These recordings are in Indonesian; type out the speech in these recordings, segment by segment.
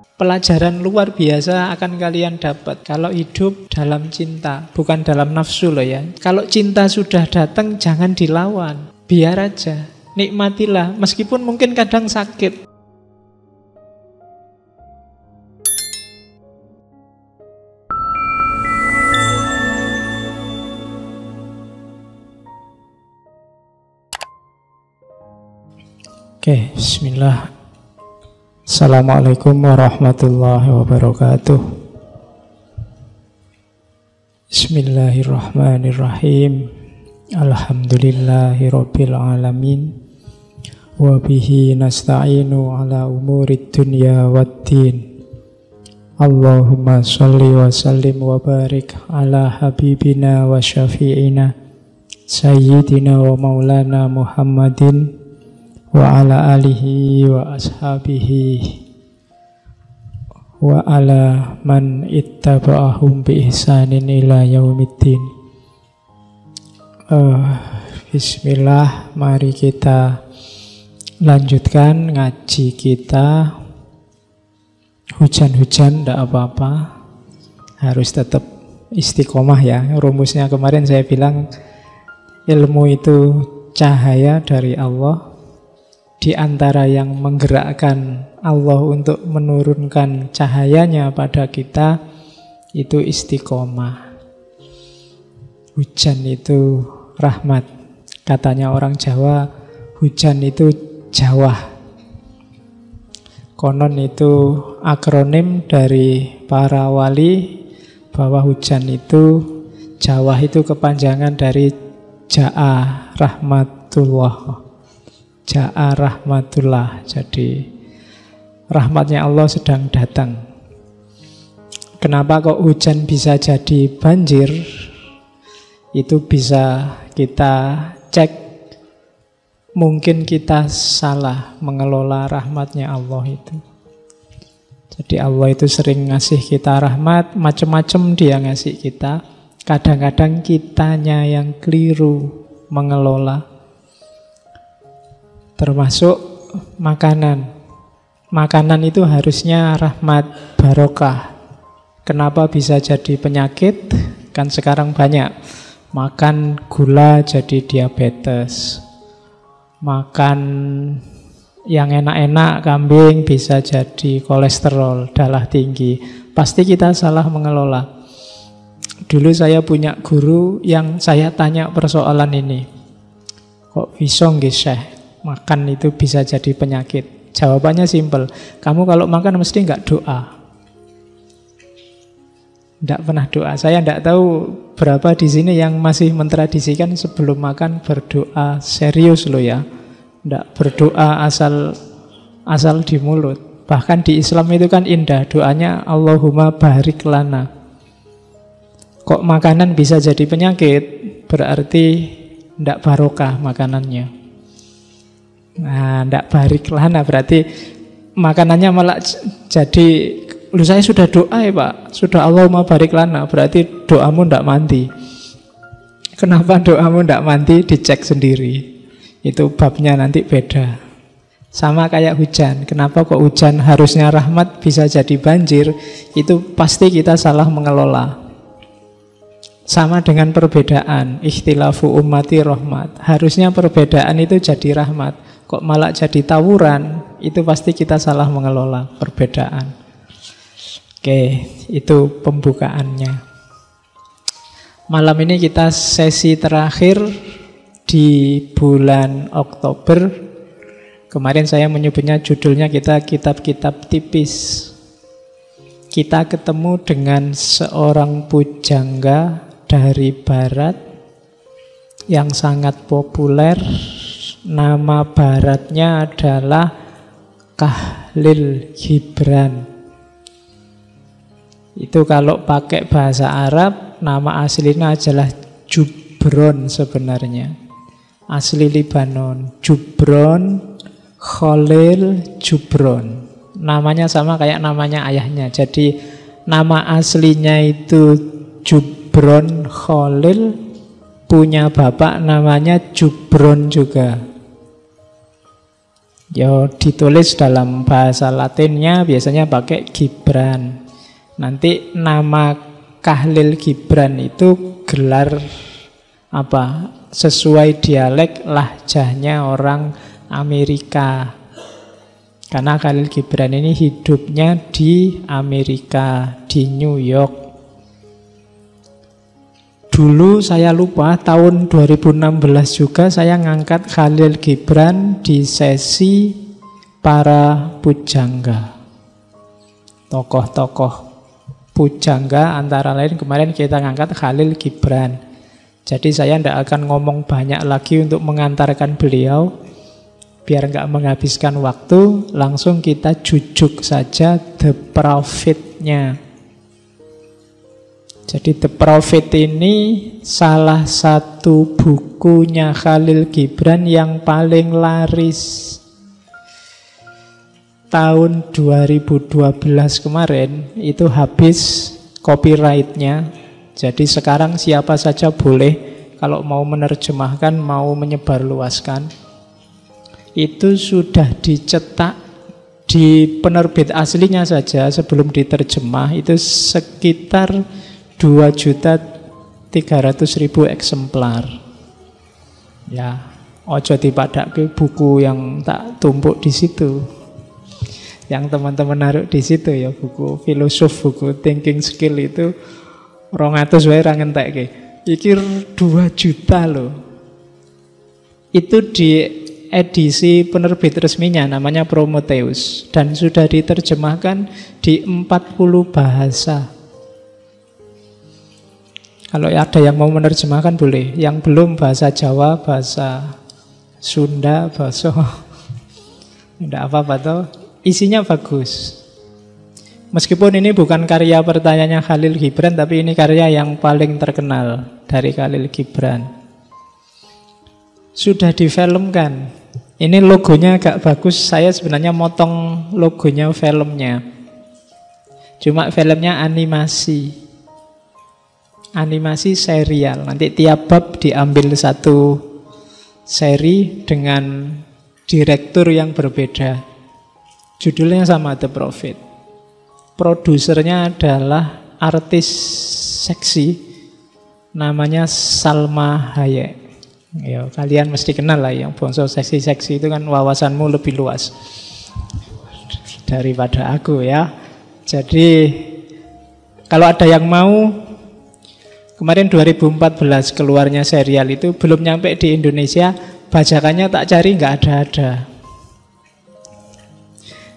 Pelajaran luar biasa akan kalian dapat kalau hidup dalam cinta, bukan dalam nafsu loh ya. Kalau cinta sudah datang, jangan dilawan, biar aja, nikmatilah, meskipun mungkin kadang sakit. Oke, bismillah. Assalamualaikum warahmatullahi wabarakatuh. Bismillahirrahmanirrahim. Alhamdulillahi rabbil alamin. Wa bihi nasta'inu ala umurid dunya waddin. Allahumma sholli wa sallim wa barik ala habibina wa syafi'ina sayyidina wa maulana Muhammadin wa ala alihi wa ashabihi wa ala man ittaba'ahum bi ihsanin ila yaumiddin. Bismillah, mari kita lanjutkan ngaji kita. Hujan-hujan tidak apa-apa, harus tetap istiqomah ya. Rumusnya kemarin saya bilang ilmu itu cahaya dari Allah. Di antara yang menggerakkan Allah untuk menurunkan cahayanya pada kita itu istiqomah. Hujan itu rahmat. Katanya orang Jawa, hujan itu jawah. Konon itu akronim dari para wali bahwa hujan itu, jawah itu kepanjangan dari Ja'a Rahmatullah. Ja'a rahmatullah. Jadi rahmatnya Allah sedang datang. Kenapa kok hujan bisa jadi banjir? Itu bisa kita cek. Mungkin kita salah mengelola rahmatnya Allah itu. Jadi Allah itu sering ngasih kita rahmat, macam-macam dia ngasih kita. Kadang-kadang kitanya yang keliru mengelola. Termasuk makanan. Makanan itu harusnya rahmat, barokah. Kenapa bisa jadi penyakit? Kan sekarang banyak. Makan gula jadi diabetes. Makan yang enak-enak, kambing, bisa jadi kolesterol, darah tinggi. Pasti kita salah mengelola. Dulu saya punya guru yang saya tanya persoalan ini. Kok bisa nggih, Syekh? Makan itu bisa jadi penyakit. Jawabannya simpel. Kamu kalau makan mesti nggak doa. Nggak pernah doa. Saya nggak tahu berapa di sini yang masih mentradisikan sebelum makan berdoa serius loh ya. Nggak berdoa asal di mulut. Bahkan di Islam itu kan indah. Doanya Allahumma barik lana. Kok makanan bisa jadi penyakit? Berarti nggak barokah makanannya. Nah, ndak barik lana berarti makanannya malah jadi, lu saya sudah doa ya Pak, sudah Allahumma barik lana, berarti doamu ndak mandi. Kenapa doamu ndak mandi? Dicek sendiri. Itu babnya nanti beda. Sama kayak hujan. Kenapa kok hujan harusnya rahmat bisa jadi banjir? Itu pasti kita salah mengelola. Sama dengan perbedaan, ikhtilafu ummati rahmat. Harusnya perbedaan itu jadi rahmat. Kok malah jadi tawuran? Itu pasti kita salah mengelola perbedaan. Oke, itu pembukaannya. Malam ini kita sesi terakhir di bulan Oktober. Kemarin saya menyebutnya, judulnya kita kitab-kitab tipis. Kita ketemu dengan seorang pujangga dari barat yang sangat populer. Nama baratnya adalah Khalil Gibran. Itu kalau pakai bahasa Arab, nama aslinya adalah Jubron sebenarnya. Asli Libanon. Jubron, Khalil Jubron. Namanya sama kayak namanya ayahnya. Jadi nama aslinya itu Jubron Khalil, punya bapak namanya Jubron juga. Ya ditulis dalam bahasa Latinnya biasanya pakai Gibran. Nanti nama Khalil Gibran itu gelar apa? Sesuai dialek lahjahnya orang Amerika. Karena Khalil Gibran ini hidupnya di Amerika, di New York. Dulu saya lupa, tahun 2016 juga saya ngangkat Khalil Gibran di sesi para pujangga. Tokoh-tokoh pujangga antara lain kemarin kita ngangkat Khalil Gibran. Jadi saya tidak akan ngomong banyak lagi untuk mengantarkan beliau. Biar nggak menghabiskan waktu, langsung kita jujuk saja The Prophet-nya. Jadi The Prophet ini salah satu bukunya Khalil Gibran yang paling laris. Tahun 2012 kemarin itu habis copyright-nya. Jadi sekarang siapa saja boleh kalau mau menerjemahkan, mau menyebarluaskan. Itu sudah dicetak di penerbit aslinya saja sebelum diterjemah itu sekitar 2.300.000 eksemplar. Ya, ojo dipadake buku yang tak tumpuk di situ. Yang teman-teman naruh di situ ya buku filosof, buku thinking skill itu 200 wae ra ngentekke. Iki 2 juta loh. Itu di edisi penerbit resminya namanya Prometheus dan sudah diterjemahkan di 40 bahasa. Kalau ada yang mau menerjemahkan boleh. Yang belum bahasa Jawa, bahasa Sunda, bahasa tidak apa-apa toh. Isinya bagus. Meskipun ini bukan karya pertanyaannya Khalil Gibran, tapi ini karya yang paling terkenal dari Khalil Gibran. Sudah difilmkan. Ini logonya agak bagus. Saya sebenarnya motong logonya filmnya. Cuma filmnya animasi. Animasi serial. Nanti tiap bab diambil satu seri dengan direktur yang berbeda. Judulnya sama, The Prophet. Produsernya adalah artis seksi namanya Salma Hayek. Ya, kalian mesti kenal lah yang bangsa seksi-seksi itu kan wawasanmu lebih luas daripada aku ya. Jadi kalau ada yang mau, kemarin 2014 keluarnya serial itu belum nyampe di Indonesia, bajakannya tak cari nggak ada.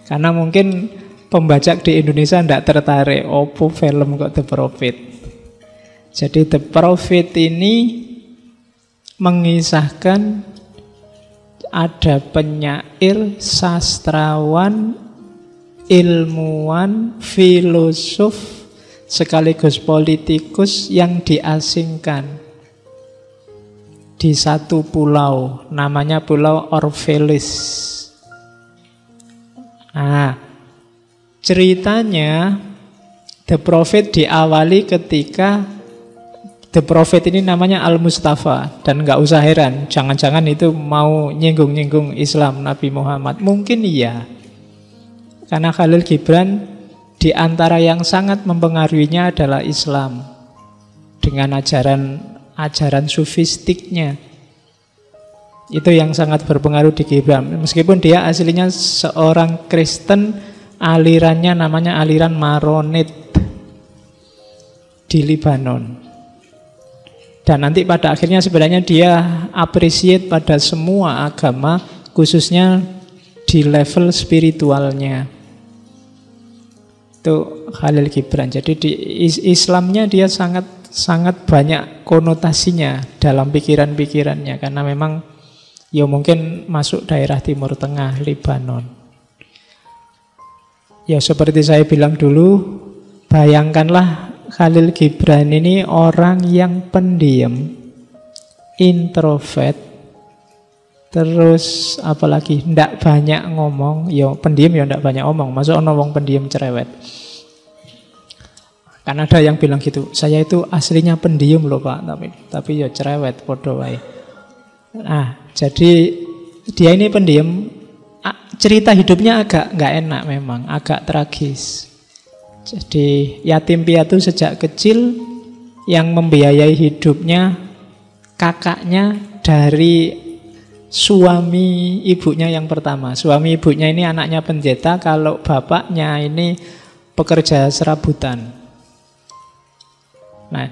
Karena mungkin pembajak di Indonesia tidak tertarik. Opo film kok The Prophet. Jadi The Prophet ini mengisahkan ada penyair, sastrawan, ilmuwan, filosof, sekaligus politikus yang diasingkan di satu pulau, namanya Pulau Orpheus. Nah, ceritanya The Prophet diawali ketika The Prophet ini namanya Al-Mustafa. Dan nggak usah heran, jangan-jangan itu mau nyinggung-nyinggung Islam Nabi Muhammad. Mungkin iya. Karena Khalil Gibran di antara yang sangat mempengaruhinya adalah Islam. Dengan ajaran sufistiknya. Itu yang sangat berpengaruh di Gibran. Meskipun dia aslinya seorang Kristen, alirannya namanya aliran Maronit di Libanon. Dan nanti pada akhirnya sebenarnya dia appreciate pada semua agama, khususnya di level spiritualnya. Itu Khalil Gibran. Jadi di Islamnya dia sangat banyak konotasinya dalam pikiran-pikirannya. Karena memang ya mungkin masuk daerah Timur Tengah, Libanon. Ya seperti saya bilang dulu, bayangkanlah Khalil Gibran ini orang yang pendiam, introvert, terus apalagi ndak banyak ngomong. Ya pendiam ya ndak banyak ngomong. Masuk ngomong pendiam cerewet. Kan ada yang bilang gitu, saya itu aslinya pendiam loh Pak, tapi ya cerewet podo wae. Nah, jadi dia ini pendiam, cerita hidupnya agak nggak enak memang, agak tragis. Jadi yatim piatu sejak kecil, yang membiayai hidupnya kakaknya dari suami ibunya yang pertama. Suami ibunya ini anaknya pendeta, kalau bapaknya ini pekerja serabutan. Nah,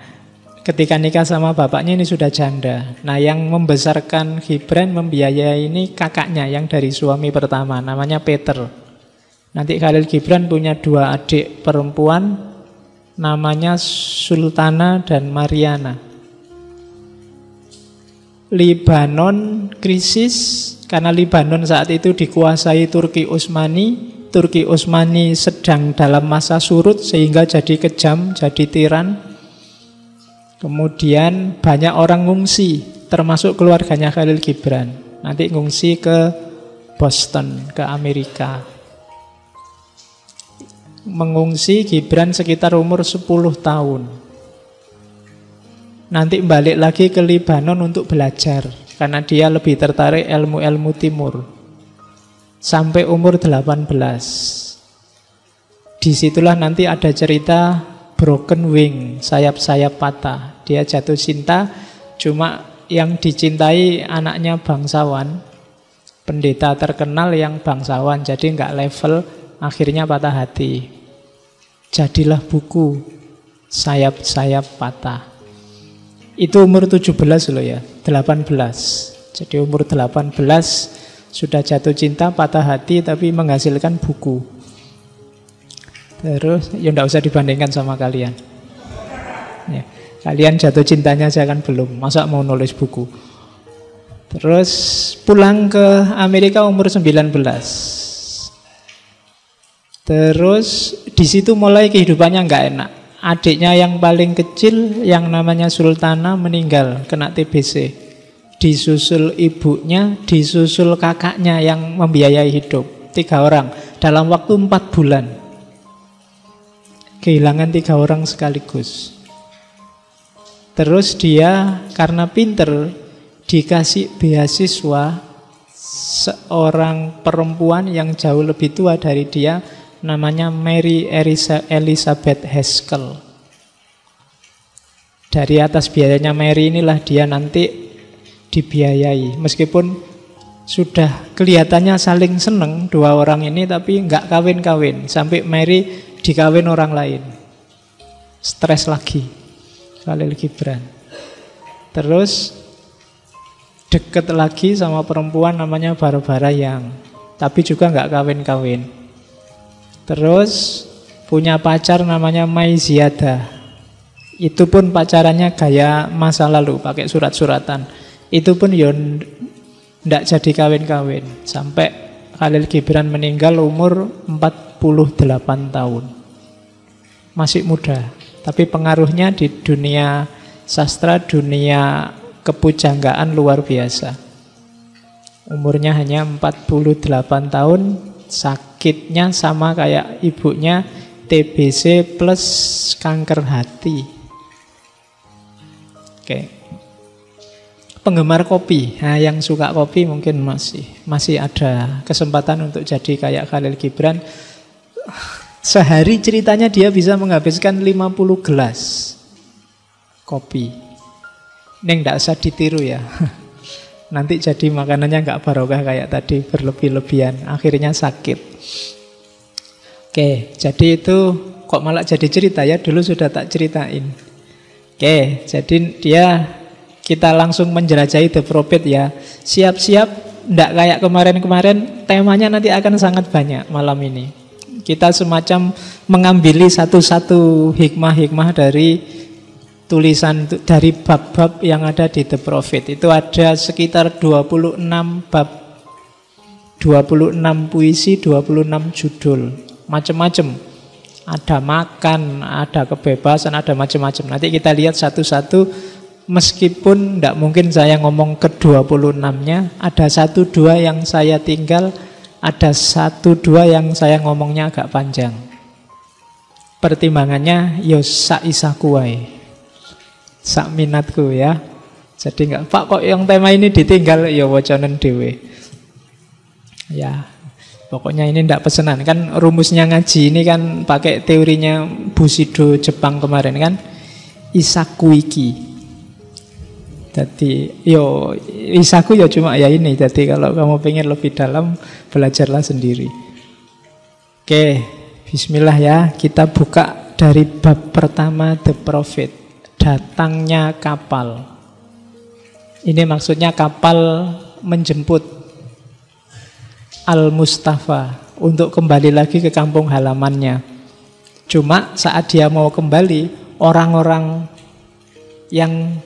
ketika nikah sama bapaknya ini sudah janda. Nah, yang membesarkan Gibran, membiayai ini kakaknya yang dari suami pertama, namanya Peter. Nanti Khalil Gibran punya 2 adik perempuan, namanya Sultana dan Mariana. Libanon krisis karena Libanon saat itu dikuasai Turki Utsmani. Turki Utsmani sedang dalam masa surut sehingga jadi kejam, jadi tiran. Kemudian banyak orang ngungsi, termasuk keluarganya Khalil Gibran. Nanti ngungsi ke Boston, ke Amerika. Mengungsi Gibran sekitar umur 10 tahun. Nanti balik lagi ke Libanon untuk belajar, karena dia lebih tertarik ilmu-ilmu timur. Sampai umur 18. Disitulah nanti ada cerita broken wing, sayap-sayap patah. Dia jatuh cinta, cuma yang dicintai anaknya bangsawan, pendeta terkenal yang bangsawan, jadi nggak level, akhirnya patah hati. Jadilah buku Sayap-sayap Patah. Itu umur 17 loh ya, 18. Jadi umur 18 sudah jatuh cinta, patah hati, tapi menghasilkan buku. Terus ya enggak usah dibandingkan sama kalian ya, kalian jatuh cintanya aja kan belum, masa mau nulis buku. Terus pulang ke Amerika umur 19. Terus di situ mulai kehidupannya nggak enak. Adiknya yang paling kecil yang namanya Sultana meninggal kena TBC. Disusul ibunya, disusul kakaknya yang membiayai hidup. 3 orang dalam waktu 4 bulan. Kehilangan 3 orang sekaligus. Terus dia karena pinter dikasih beasiswa seorang perempuan yang jauh lebih tua dari dia, namanya Mary Elizabeth Haskell. Dari atas biayanya Mary inilah dia nanti dibiayai. Meskipun sudah kelihatannya saling seneng 2 orang ini, tapi nggak kawin-kawin. Sampai Mary dikawin orang lain. Stres lagi Khalil Gibran. Terus deket lagi sama perempuan namanya Barbara Young, tapi juga nggak kawin-kawin. Terus punya pacar namanya Mai Ziada. Itu pun pacarannya gaya masa lalu, pakai surat-suratan. Itu pun ya ndak jadi kawin-kawin. Sampai Khalil Gibran meninggal umur 48 tahun. Masih muda, tapi pengaruhnya di dunia sastra, dunia kepujanggaan luar biasa. Umurnya hanya 48 tahun. Sakitnya sama kayak ibunya, TBC plus kanker hati. Oke. Penggemar kopi, nah, yang suka kopi mungkin masih ada kesempatan untuk jadi kayak Khalil Gibran. Sehari ceritanya dia bisa menghabiskan 50 gelas kopi. Neng nggak usah ditiru ya. Nanti jadi makanannya nggak barokah kayak tadi, berlebih-lebihan, akhirnya sakit. Oke, jadi itu kok malah jadi cerita ya, dulu sudah tak ceritain. Oke, jadi kita langsung menjelajahi The Prophet ya. Siap-siap, nggak kayak kemarin-kemarin, temanya nanti akan sangat banyak malam ini. Kita semacam mengambil satu-satu hikmah-hikmah dari tulisan, dari bab-bab yang ada di The Prophet. Itu ada sekitar 26 bab, 26 puisi, 26 judul, macam-macam. Ada makan, ada kebebasan, ada macam-macam. Nanti kita lihat satu-satu. Meskipun tidak mungkin saya ngomong ke 26-nya, ada 1-2 yang saya tinggal, ada 1-2 yang saya ngomongnya agak panjang. Pertimbangannya yo sak isaku wae. Sak minatku ya. Jadi enggak, Pak kok yang tema ini ditinggal, ya wacanen dhewe. Ya. Pokoknya ini ndak pesenan. Kan rumusnya ngaji ini kan pakai teorinya Bushido Jepang kemarin kan. Isaku iki. Jadi yo isaku ya cuma ya ini. Jadi kalau kamu pengen lebih dalam, belajarlah sendiri. Oke, bismillah ya. Kita buka dari bab pertama, The Prophet. Datangnya kapal. Ini maksudnya kapal menjemput Al-Mustafa untuk kembali lagi ke kampung halamannya. Cuma saat dia mau kembali, orang-orang yang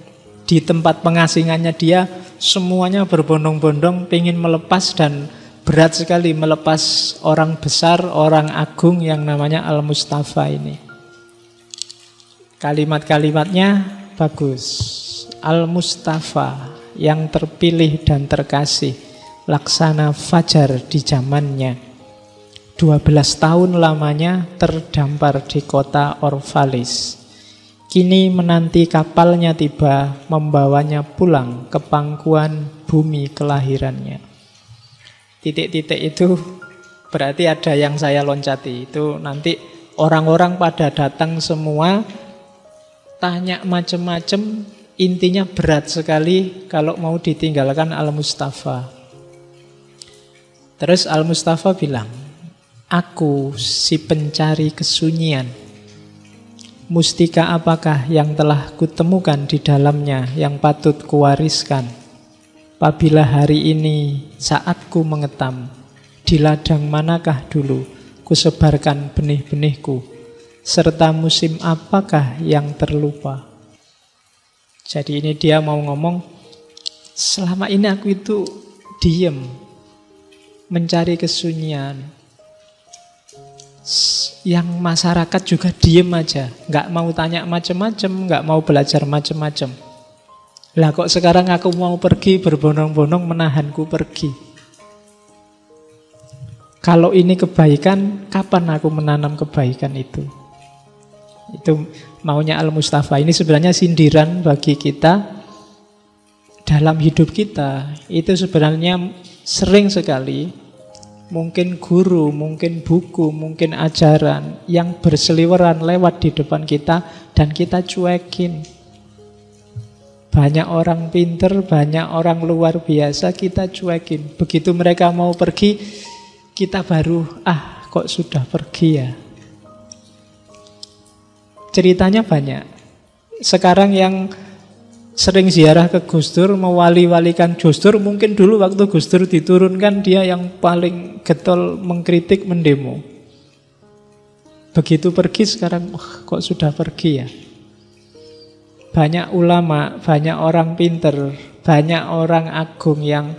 di tempat pengasingannya dia semuanya berbondong-bondong pengen melepas, dan berat sekali melepas orang besar, orang agung yang namanya Al-Mustafa ini. Kalimat-kalimatnya bagus. Al-Mustafa yang terpilih dan terkasih, laksana fajar di zamannya. 12 tahun lamanya terdampar di kota Orphalis. Kini menanti kapalnya tiba, membawanya pulang ke pangkuan bumi kelahirannya. Titik-titik itu berarti ada yang saya loncati. Itu nanti orang-orang pada datang semua, tanya macam-macam. Intinya berat sekali kalau mau ditinggalkan Al-Mustafa. Terus Al-Mustafa bilang, aku si pencari kesunyian. Mustika apakah yang telah kutemukan di dalamnya yang patut kuwariskan? Apabila hari ini saatku mengetam, di ladang manakah dulu kusebarkan benih-benihku? Serta musim apakah yang terlupa? Jadi ini dia mau ngomong, selama ini aku itu diem, mencari kesunyian. Yang masyarakat juga diem aja, nggak mau tanya macam-macam, nggak mau belajar macam-macam. Lah kok sekarang aku mau pergi, berbondong-bondong menahanku pergi. Kalau ini kebaikan, kapan aku menanam kebaikan itu? Itu maunya Al-Mustafa. Ini sebenarnya sindiran bagi kita dalam hidup kita. Itu sebenarnya sering sekali mungkin guru, mungkin buku, mungkin ajaran yang berseliweran lewat di depan kita dan kita cuekin. Banyak orang pinter, banyak orang luar biasa, kita cuekin. Begitu mereka mau pergi, kita baru, kok sudah pergi ya. Ceritanya banyak. Sekarang yang sering ziarah ke Gus Dur, mewali-walikan Gus Dur, mungkin dulu waktu Gus Dur diturunkan dia yang paling getol mengkritik, mendemo. Begitu pergi sekarang, kok sudah pergi ya. Banyak ulama, banyak orang pinter, banyak orang agung yang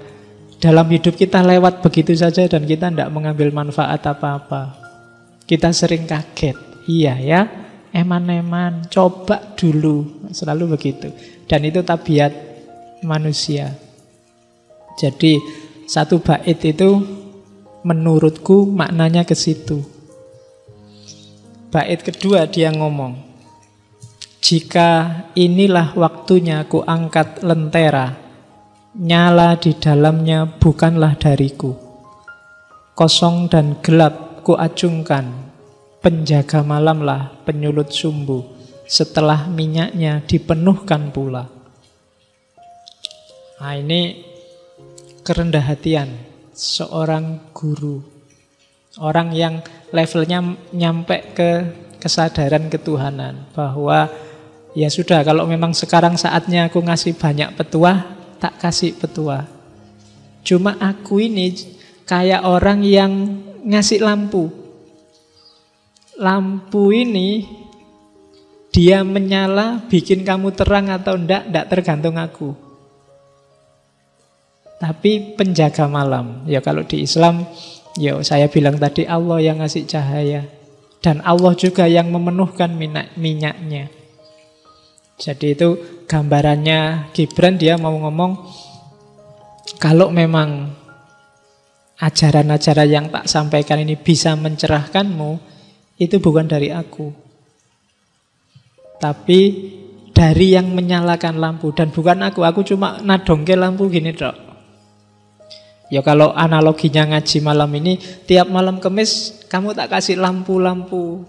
dalam hidup kita lewat begitu saja dan kita tidak mengambil manfaat apa-apa. Kita sering kaget, iya ya, eman-eman, coba dulu, selalu begitu. Dan itu tabiat manusia. Jadi satu bait itu menurutku maknanya ke situ. Bait kedua dia ngomong, jika inilah waktunya ku angkat lentera, nyala di dalamnya bukanlah dariku. Kosong dan gelap ku acungkan, penjaga malamlah penyulut sumbu, setelah minyaknya dipenuhkan pula. Nah ini kerendah hatian seorang guru, orang yang levelnya nyampe ke kesadaran ketuhanan, bahwa ya sudah, kalau memang sekarang saatnya aku ngasih banyak petuah, tak kasih petuah. Cuma aku ini kayak orang yang ngasih lampu. Lampu ini dia menyala, bikin kamu terang atau enggak tergantung aku. Tapi penjaga malam, ya kalau di Islam, ya saya bilang tadi Allah yang ngasih cahaya. Dan Allah juga yang memenuhkan minyaknya. Jadi itu gambarannya Gibran, dia mau ngomong, kalau memang ajaran-ajaran yang tak sampaikan ini bisa mencerahkanmu, itu bukan dari aku, tapi dari yang menyalakan lampu. Dan bukan aku cuma nadongke lampu gini dok. Ya kalau analoginya ngaji malam ini, tiap malam Kamis kamu tak kasih lampu-lampu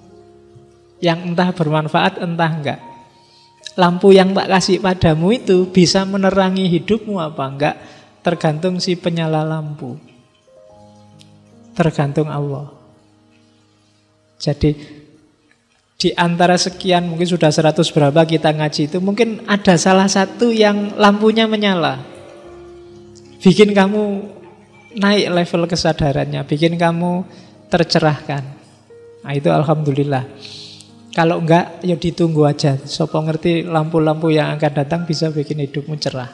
yang entah bermanfaat entah enggak. Lampu yang tak kasih padamu itu bisa menerangi hidupmu apa enggak, tergantung si penyala lampu. Tergantung Allah. Jadi di antara sekian, mungkin sudah 100 berapa kita ngaji itu, mungkin ada salah satu yang lampunya menyala, bikin kamu naik level kesadarannya, bikin kamu tercerahkan. Nah itu alhamdulillah. Kalau enggak, ya ditunggu aja. Sopo ngerti lampu-lampu yang akan datang bisa bikin hidupmu cerah.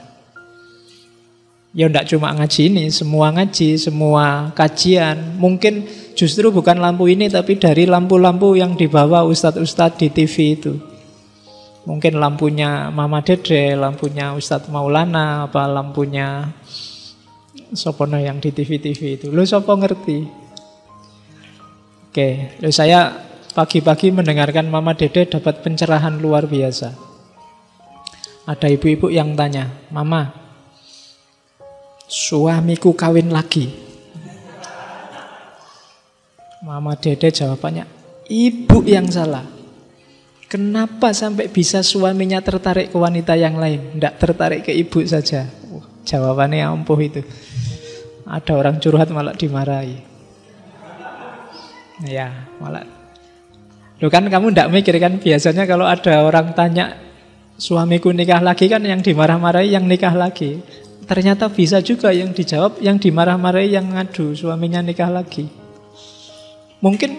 Ya enggak cuma ngaji ini, semua ngaji, semua kajian. Mungkin justru bukan lampu ini, tapi dari lampu-lampu yang dibawa ustadz-ustadz di TV itu. Mungkin lampunya Mama Dede, lampunya Ustadz Maulana, apa lampunya sopono yang di TV-TV itu. Lu sopo ngerti? Oke, saya pagi-pagi mendengarkan Mama Dede dapat pencerahan luar biasa. Ada ibu-ibu yang tanya, "Mama, suamiku kawin lagi." Mama Dede jawabannya, "Ibu yang salah. Kenapa sampai bisa suaminya tertarik ke wanita yang lain? Tidak tertarik ke ibu saja." Jawabannya ampuh itu. Ada orang curhat malah dimarahi. Ya, malah. Loh kan kamu tidak mikir kan, biasanya kalau ada orang tanya suamiku nikah lagi, kan yang dimarah-marahi yang nikah lagi. Ternyata bisa juga yang dijawab, yang dimarah-marahi yang ngadu suaminya nikah lagi. Mungkin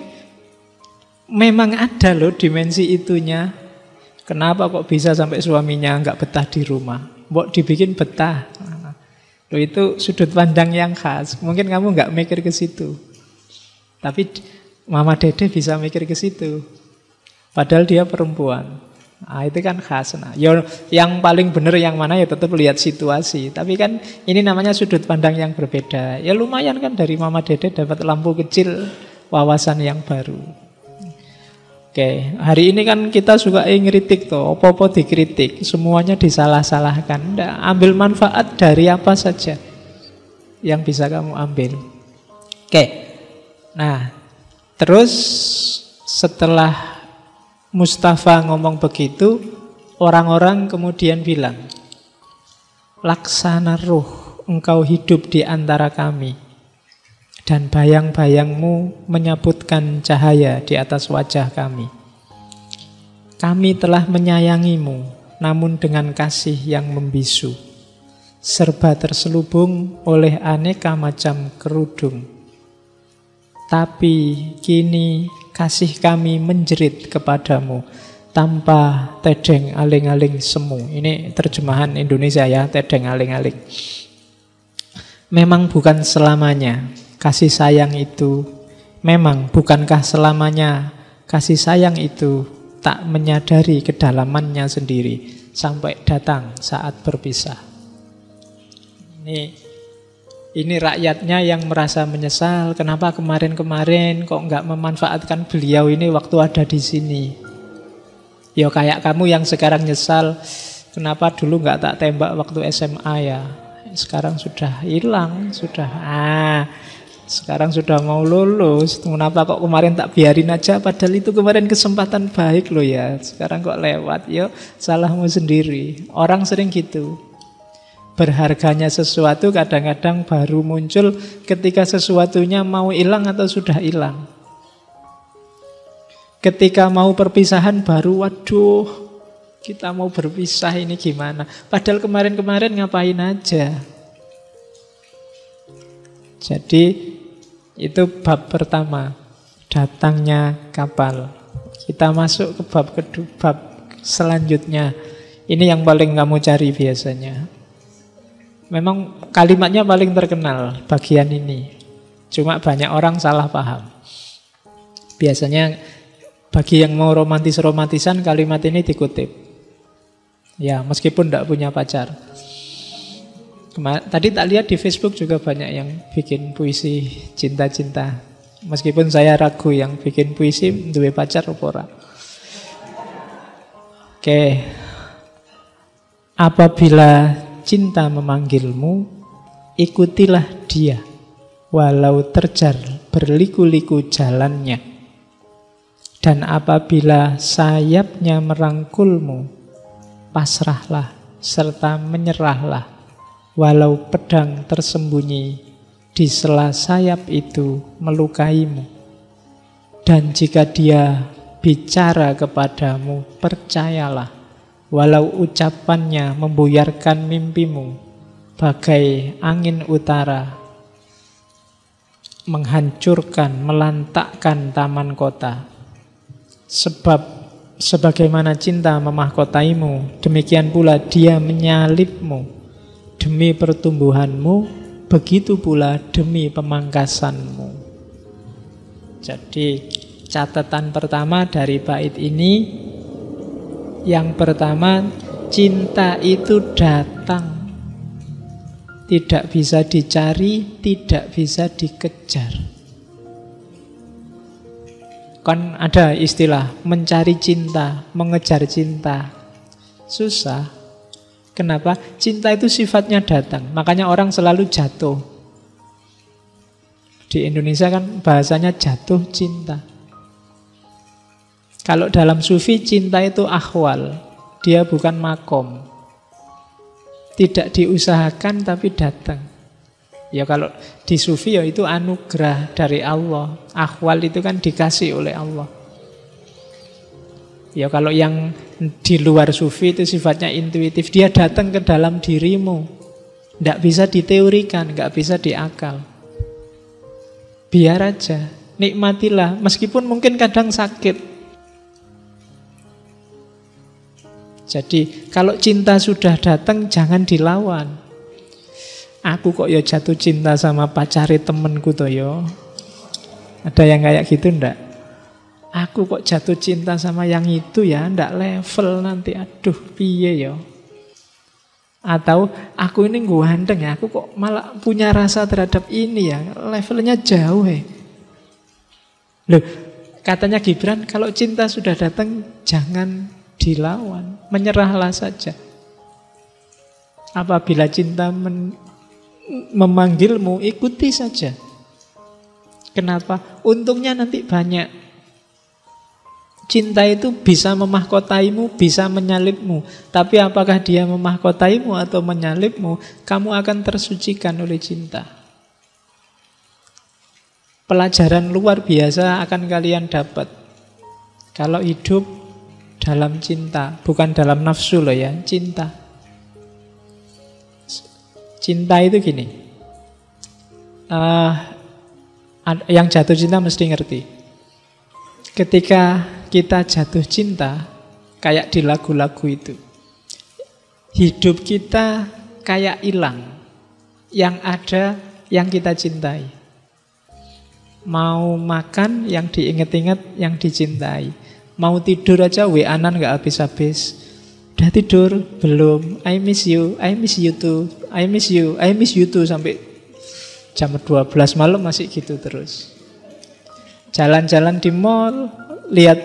memang ada loh dimensi itunya. Kenapa kok bisa sampai suaminya nggak betah di rumah? Mbok dibikin betah. Loh itu sudut pandang yang khas. Mungkin kamu nggak mikir ke situ. Tapi Mama Dede bisa mikir ke situ. Padahal dia perempuan. Nah, itu kan khas. Nah, yang paling benar yang mana ya tetap lihat situasi. Tapi kan ini namanya sudut pandang yang berbeda. Ya lumayan kan dari Mama Dede dapat lampu kecil, wawasan yang baru. Oke, hari ini kan kita suka ngeritik tuh, apa-apa dikritik, semuanya disalah-salahkan. Nggak, ambil manfaat dari apa saja yang bisa kamu ambil. Oke, nah terus setelah Mustafa ngomong begitu, orang-orang kemudian bilang, "Laksana ruh, engkau hidup di antara kami. Dan bayang-bayangmu menyabutkan cahaya di atas wajah kami. Kami telah menyayangimu, namun dengan kasih yang membisu, serba terselubung oleh aneka macam kerudung. Tapi kini kasih kami menjerit kepadamu tanpa tedeng aling-aling semu." Ini terjemahan Indonesia ya, tedeng aling-aling. Memang bukan selamanya kasih sayang itu, memang bukankah selamanya kasih sayang itu tak menyadari kedalamannya sendiri sampai datang saat berpisah. Ini rakyatnya yang merasa menyesal, kenapa kemarin-kemarin kok nggak memanfaatkan beliau ini waktu ada di sini. Ya kayak kamu yang sekarang nyesal, kenapa dulu nggak tak tembak waktu SMA ya. Sekarang sudah hilang, sekarang sudah mau lulus. Kenapa kok kemarin tak biarin aja, padahal itu kemarin kesempatan baik loh ya. Sekarang kok lewat, yuk salahmu sendiri. Orang sering gitu. Berharganya sesuatu kadang-kadang baru muncul ketika sesuatunya mau hilang atau sudah hilang. Ketika mau perpisahan baru, waduh, kita mau berpisah ini gimana. Padahal kemarin-kemarin ngapain aja. Jadi itu bab pertama, datangnya kapal. Kita masuk ke bab kedua, bab selanjutnya. Ini yang paling kamu cari biasanya. Memang kalimatnya paling terkenal bagian ini. Cuma banyak orang salah paham. Biasanya bagi yang mau romantis-romantisan kalimat ini dikutip. Ya, meskipun tidak punya pacar. Tadi tak lihat di Facebook juga banyak yang bikin puisi cinta-cinta. Meskipun saya ragu yang bikin puisi duwe pacar apa ora. Oke. Apabila cinta memanggilmu, ikutilah dia, walau terjar berliku-liku jalannya. Dan apabila sayapnya merangkulmu, pasrahlah serta menyerahlah, walau pedang tersembunyi di sela sayap itu melukaimu. Dan jika dia bicara kepadamu, percayalah, walau ucapannya membuyarkan mimpimu, bagai angin utara menghancurkan, melantakkan taman kota. Sebab sebagaimana cinta memahkotaimu, demikian pula dia menyalipmu. Demi pertumbuhanmu, begitu pula demi pemangkasanmu. Jadi catatan pertama dari bait ini, yang pertama, cinta itu datang, tidak bisa dicari, tidak bisa dikejar. Kan ada istilah mencari cinta, mengejar cinta. Susah. Kenapa? Cinta itu sifatnya datang. Makanya orang selalu jatuh. Di Indonesia kan bahasanya jatuh cinta. Kalau dalam sufi, cinta itu ahwal. Dia bukan makom. Tidak diusahakan tapi datang. Ya kalau di sufi ya itu anugerah dari Allah. Ahwal itu kan dikasih oleh Allah. Ya kalau yang di luar sufi itu sifatnya intuitif. Dia datang ke dalam dirimu. Tidak bisa diteorikan, tidak bisa diakal. Biar aja, nikmatilah. Meskipun mungkin kadang sakit. Jadi kalau cinta sudah datang jangan dilawan. Aku kok ya jatuh cinta sama pacari temenku toh yo. Ada yang kayak gitu ndak? Aku kok jatuh cinta sama yang itu ya, ndak level nanti. Aduh, piye yo. Atau aku ini ganteng ya, aku kok malah punya rasa terhadap ini ya, levelnya jauh ya. Loh, katanya Gibran, kalau cinta sudah datang jangan dilawan, menyerahlah saja. Apabila cinta memanggilmu, ikuti saja. Kenapa? Untungnya nanti banyak. Cinta itu bisa memahkotaimu, bisa menyalipmu. Tapi apakah dia memahkotaimu atau menyalipmu, kamu akan tersucikan oleh cinta. Pelajaran luar biasa akan kalian dapat kalau hidup dalam cinta, bukan dalam nafsu loh ya, cinta. Cinta itu gini, yang jatuh cinta mesti ngerti. Ketika kita jatuh cinta, kayak di lagu-lagu itu, hidup kita kayak hilang. Yang ada yang kita cintai. Mau makan yang diinget-inget, yang dicintai. Mau tidur aja WA-an gak habis-habis. Udah tidur? Belum. I miss you too. I miss you too. Sampai jam 12 malam masih gitu terus. Jalan-jalan di mall, lihat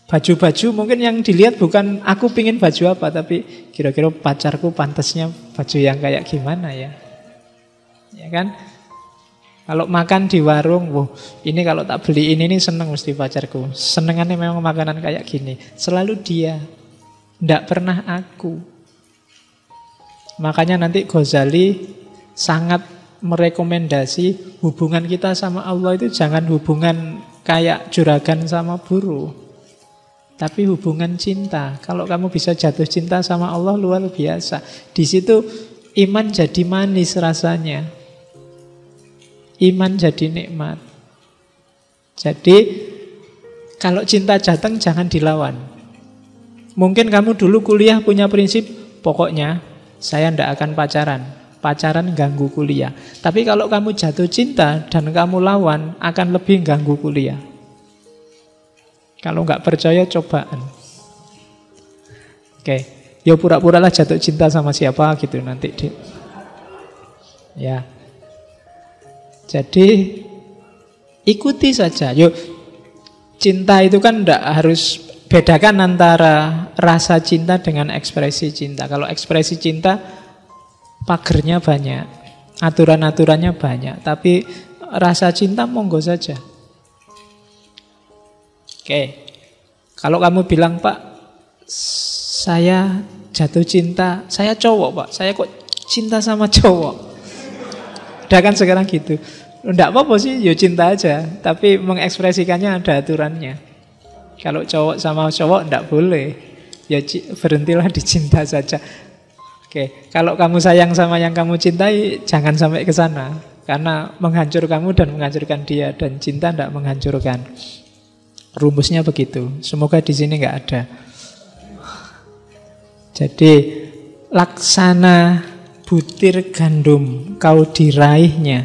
baju-baju, mungkin yang dilihat bukan aku pingin baju apa, tapi kira-kira pacarku pantasnya baju yang kayak gimana ya. Ya kan? Kalau makan di warung, wah ini kalau tak beli ini seneng mesti pacarku. Senengannya memang makanan kayak gini. Selalu dia. Tidak pernah aku. Makanya nanti Ghazali sangat merekomendasi hubungan kita sama Allah itu jangan hubungan kayak juragan sama buruh, tapi hubungan cinta. Kalau kamu bisa jatuh cinta sama Allah luar biasa. Di situ iman jadi manis rasanya. Iman jadi nikmat. Jadi kalau cinta datang jangan dilawan. Mungkin kamu dulu kuliah punya prinsip, pokoknya saya tidak akan pacaran. Pacaran ganggu kuliah. Tapi kalau kamu jatuh cinta dan kamu lawan, akan lebih ganggu kuliah. Kalau nggak percaya, cobaan. Oke, ya pura-pura lah jatuh cinta sama siapa gitu nanti. Ya. Jadi ikuti saja. Yuk, cinta itu kan tidak harus. Bedakan antara rasa cinta dengan ekspresi cinta. Kalau ekspresi cinta pagernya banyak. Aturan-aturannya banyak, tapi rasa cinta monggo saja. Oke. Kalau kamu bilang, Pak, saya jatuh cinta, saya cowok, Pak, saya kok cinta sama cowok. Udah kan sekarang gitu. Enggak apa-apa sih, ya cinta aja, tapi mengekspresikannya ada aturannya. Kalau cowok sama cowok enggak boleh. Ya berhentilah dicinta saja. Oke, kalau kamu sayang sama yang kamu cintai, jangan sampai ke sana. Karena menghancur kamu dan menghancurkan dia. Dan cinta tidak menghancurkan. Rumusnya begitu. Semoga di sini nggak ada. Jadi, laksana butir gandum kau diraihnya,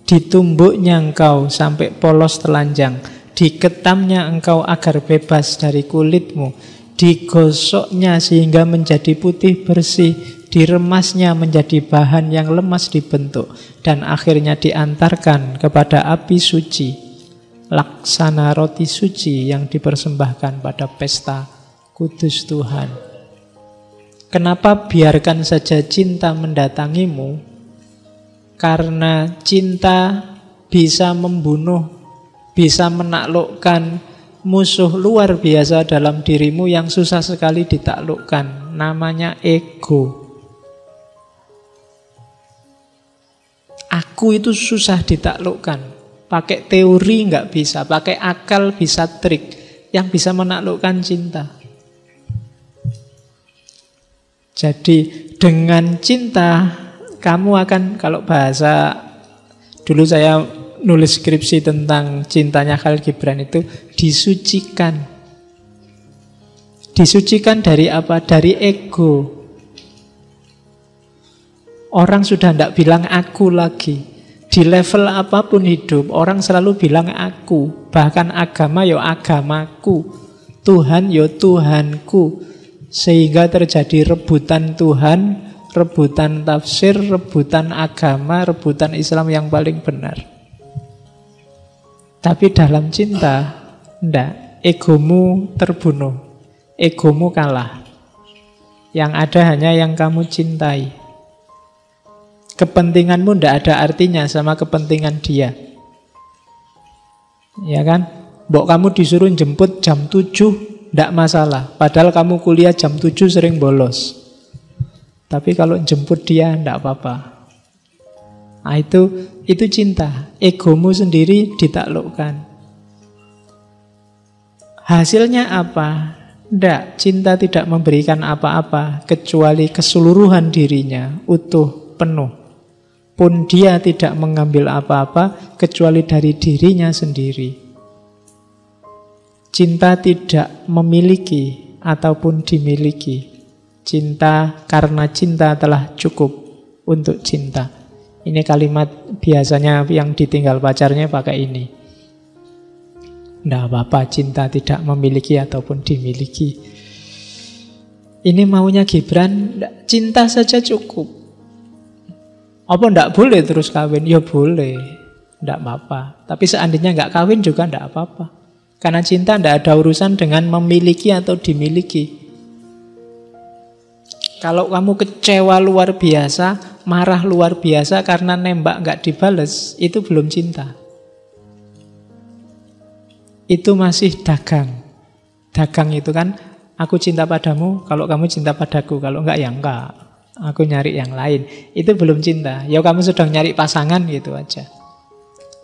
ditumbuknya engkau sampai polos telanjang, diketamnya engkau agar bebas dari kulitmu, digosoknya sehingga menjadi putih bersih, diremasnya menjadi bahan yang lemas dibentuk, dan akhirnya diantarkan kepada api suci, laksana roti suci yang dipersembahkan pada pesta kudus Tuhan. Kenapa biarkan saja cinta mendatangimu? Karena cinta bisa membunuh, bisa menaklukkan musuh luar biasa dalam dirimu yang susah sekali ditaklukkan. Namanya ego. Aku itu susah ditaklukkan. Pakai teori nggak bisa, pakai akal bisa trik. Yang bisa menaklukkan cinta. Jadi dengan cinta kamu akan, kalau bahasa dulu saya nulis skripsi tentang cintanya Khalil Gibran itu, disucikan. Disucikan dari apa? Dari ego. Orang sudah tidak bilang aku lagi. Di level apapun hidup, orang selalu bilang aku. Bahkan agama ya agamaku, Tuhan ya Tuhanku. Sehingga terjadi rebutan Tuhan, rebutan tafsir, rebutan agama, rebutan Islam yang paling benar. Tapi dalam cinta, enggak, egomu terbunuh, egomu kalah. Yang ada hanya yang kamu cintai. Kepentinganmu enggak ada artinya sama kepentingan dia. Ya kan? Mbok kamu disuruh jemput jam 7, enggak masalah. Padahal kamu kuliah jam 7 sering bolos. Tapi kalau jemput dia enggak apa-apa. Nah, itu cinta. Egomu sendiri ditaklukkan. Hasilnya apa? Enggak, cinta tidak memberikan apa-apa kecuali keseluruhan dirinya, utuh, penuh. Pun dia tidak mengambil apa-apa kecuali dari dirinya sendiri. Cinta tidak memiliki ataupun dimiliki. Cinta karena cinta telah cukup untuk cinta. Ini kalimat biasanya yang ditinggal pacarnya pakai ini. Tidak apa-apa cinta tidak memiliki ataupun dimiliki. Ini maunya Gibran, cinta saja cukup. Apa tidak boleh terus kawin? Ya boleh, tidak apa-apa. Tapi seandainya nggak kawin juga tidak apa-apa. Karena cinta tidak ada urusan dengan memiliki atau dimiliki. Kalau kamu kecewa luar biasa, marah luar biasa karena nembak nggak dibales, itu belum cinta. Itu masih dagang. Dagang itu kan, aku cinta padamu, kalau kamu cinta padaku, kalau enggak ya enggak. Aku nyari yang lain. Itu belum cinta. Ya kamu sedang nyari pasangan gitu aja.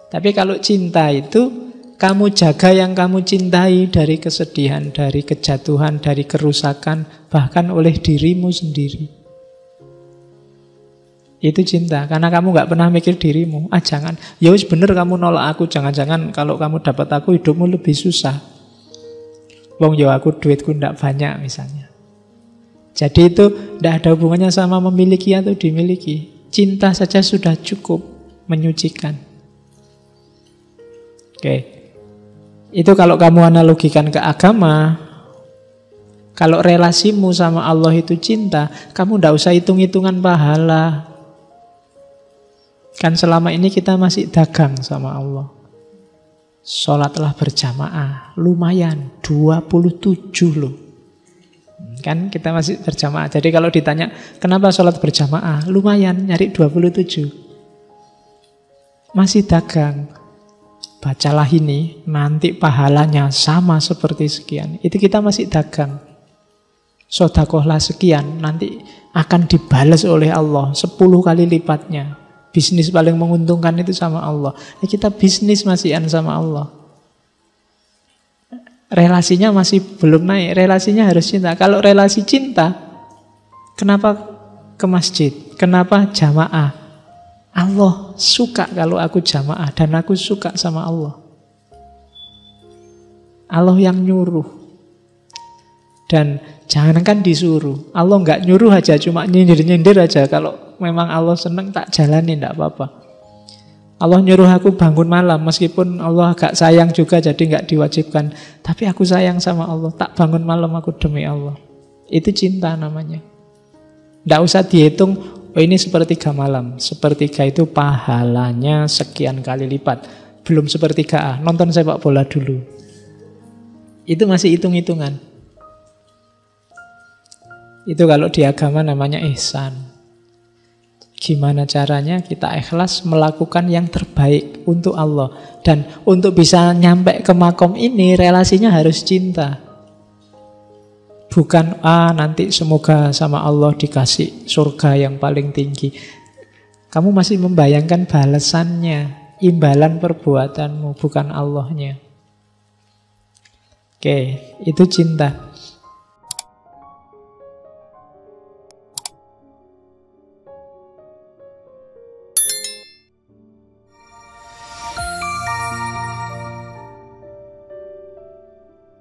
Tapi kalau cinta itu, kamu jaga yang kamu cintai dari kesedihan, dari kejatuhan, dari kerusakan, bahkan oleh dirimu sendiri. Itu cinta, karena kamu gak pernah mikir dirimu. Ah jangan, ya wis bener kamu nolak aku. Jangan-jangan kalau kamu dapat aku, hidupmu lebih susah. Wong ya aku duitku ndak banyak misalnya. Jadi itu tidak ada hubungannya sama memiliki atau dimiliki. Cinta saja sudah cukup menyucikan. Oke. Itu kalau kamu analogikan ke agama. Kalau relasimu sama Allah itu cinta, kamu tidak usah hitung-hitungan pahala. Kan selama ini kita masih dagang sama Allah. Sholatlah berjamaah, lumayan 27 loh. Kan kita masih berjamaah. Jadi kalau ditanya, kenapa sholat berjamaah? Lumayan, nyari 27. masih dagang. Bacalah ini, nanti pahalanya sama seperti sekian. Itu kita masih dagang. Sodakohlah sekian, nanti akan dibalas oleh Allah 10 kali lipatnya. Bisnis paling menguntungkan itu sama Allah. Kita bisnis masihan sama Allah. Relasinya masih belum naik, relasinya harus cinta. Kalau relasi cinta, kenapa ke masjid? Kenapa jamaah? Allah suka kalau aku jamaah dan aku suka sama Allah. Allah yang nyuruh. Dan jangankan disuruh, Allah nggak nyuruh aja, cuma nyindir-nyindir aja. Kalau memang Allah seneng tak jalani, tidak apa-apa. Allah nyuruh aku bangun malam, meskipun Allah agak sayang juga jadi nggak diwajibkan. Tapi aku sayang sama Allah, tak bangun malam aku demi Allah. Itu cinta namanya. Nggak usah dihitung, oh ini sepertiga malam. Sepertiga itu pahalanya sekian kali lipat. Belum sepertiga, nonton sepak bola dulu. Itu masih hitung-hitungan. Itu kalau di agama namanya ihsan. Gimana caranya kita ikhlas melakukan yang terbaik untuk Allah. Dan untuk bisa nyampe ke makom ini, relasinya harus cinta. Bukan, nanti semoga sama Allah dikasih surga yang paling tinggi. Kamu masih membayangkan balasannya, imbalan perbuatanmu, bukan Allahnya. Oke, itu cinta.